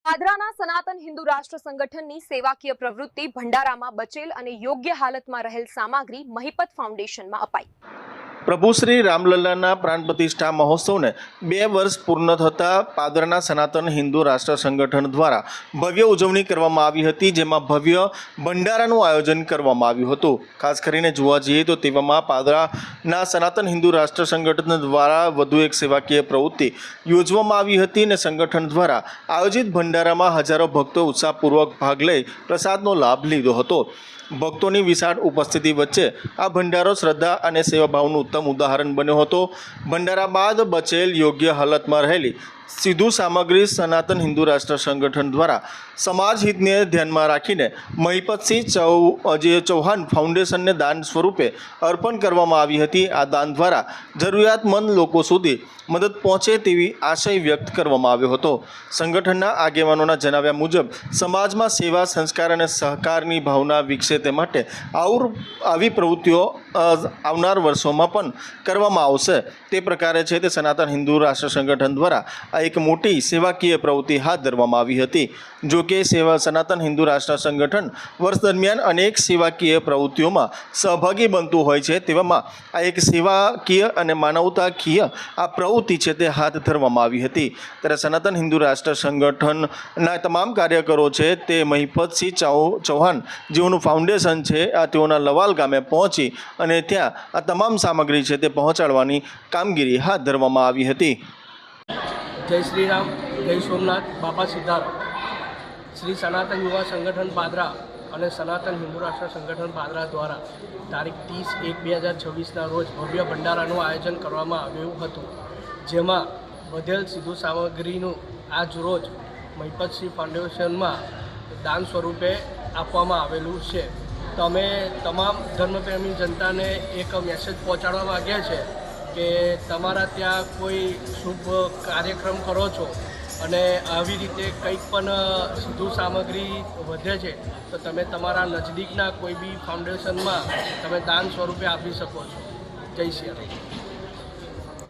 પાદરાના સનાતન હિન્દુ રાષ્ટ્ર સંગઠનની સેવાકીય પ્રવૃત્તિ ભંડારામાં બચેલ અને યોગ્ય હાલતમાં રહેલ સામગ્રી મહિપત ફાઉન્ડેશનમાં અપાઈ। પ્રભુ શ્રી રામલલ્લાના પ્રાણ પ્રતિષ્ઠા મહોત્સવને 2 વર્ષ પૂર્ણ થતાં પાદરના સનાતન હિન્દુ રાષ્ટ્ર સંગઠન દ્વારા ભવ્ય ઉજવણી કરવામાં આવી હતી, જેમાં ભવ્ય ભંડારાનું આયોજન કરવામાં આવ્યું હતું। ખાસ કરીને જોવા જઈએ તો તેવામાં પાદરાના સનાતન હિન્દુ રાષ્ટ્ર સંગઠન દ્વારા વધુ એક સેવાકીય પ્રવૃત્તિ યોજવામાં આવી હતી અને સંગઠન દ્વારા આયોજિત ભંડારામાં હજારો ભક્તો ઉત્સાહપૂર્વક ભાગ લઈ પ્રસાદનો લાભ લીધો હતો। ભક્તોની વિશાળ ઉપસ્થિતિ વચ્ચે આ ભંડારો શ્રદ્ધા અને સેવાભાવનું ઉત્તમ ઉદાહરણ બન્યો હતો। ભંડારા બાદ બચેલ યોગ્ય હાલતમાં રહેલી સીધું સામગ્રી સનાતન હિન્દુ રાષ્ટ્ર સંગઠન દ્વારા સમાજ હિતને ધ્યાનમાં રાખીને મહિપતસિંહ ચૌહાણ ફાઉન્ડેશનને દાન સ્વરૂપે અર્પણ કરવામાં આવી હતી। આ દાન દ્વારા જરૂરિયાતમંદ લોકો સુધી મદદ પહોંચે તેવી આશય વ્યક્ત કરવામાં આવ્યો હતો। સંગઠનના આગેવાનોના જણાવ્યા મુજબ સમાજમાં સેવા, સંસ્કાર અને સહકારની ભાવના વિકસે તે માટે આવી પ્રવૃત્તિઓ આવનાર વર્ષોમાં પણ કરવામાં આવશે। તે પ્રકારે છે તે સનાતન હિન્દુ રાષ્ટ્ર સંગઠન દ્વારા આ એક મોટી સેવાકીય પ્રવૃત્તિ હાથ ધરવામાં આવી હતી। જો કે સનાતન હિન્દુ રાષ્ટ્ર સંગઠન વર્ષ દરમિયાન અનેક સેવાકીય પ્રવૃત્તિઓમાં સહભાગી બનતું હોય છે, તેવામાં આ એક સેવાકીય અને માનવતાકીય આ પ્રવૃત્તિ છે તે હાથ ધરવામાં આવી હતી। ત્યારે સનાતન હિન્દુ રાષ્ટ્ર સંગઠનના તમામ કાર્યકરો છે તે મહિપતસિંહ ચૌહાણ જેઓનું ફાઉન્ડેશન છે તેઓના લવાલ ગામે પહોંચી અને ત્યાં આ તમામ સામગ્રી છે તે પહોંચાડવાની કામગીરી હાથ ધરવામાં આવી હતી। જય શ્રી રામ, જય સોમનાથ, બાપા સિદ્ધાર્થ। શ્રી સનાતન યુવા સંગઠન પાદરા અને સનાતન હિન્દુ રાષ્ટ્ર સંગઠન પાદરા દ્વારા તારીખ 30/1/2026ના રોજ ભવ્ય ભંડારાનું આયોજન કરવામાં આવ્યું હતું, જેમાં વધેલ સીધું સામગ્રીનું આજ રોજ મહિપતસિંહ ફાઉન્ડેશનમાં દાન સ્વરૂપે આપવામાં આવેલું છે। તો અમે તમામ ધર્મપ્રેમી જનતાને એક મેસેજ પહોંચાડવા માગીએ છીએ કે તમારા ત્યાં કોઈ શુભ કાર્યક્રમ કરો છો અને આવી રીતે કંઈક પણ સીધું સામગ્રી વધે છે તો તમે તમારા નજદીકના કોઈ બી ફાઉન્ડેશનમાં તમે દાન સ્વરૂપે આપી શકો છો। જય શ્રી રામ।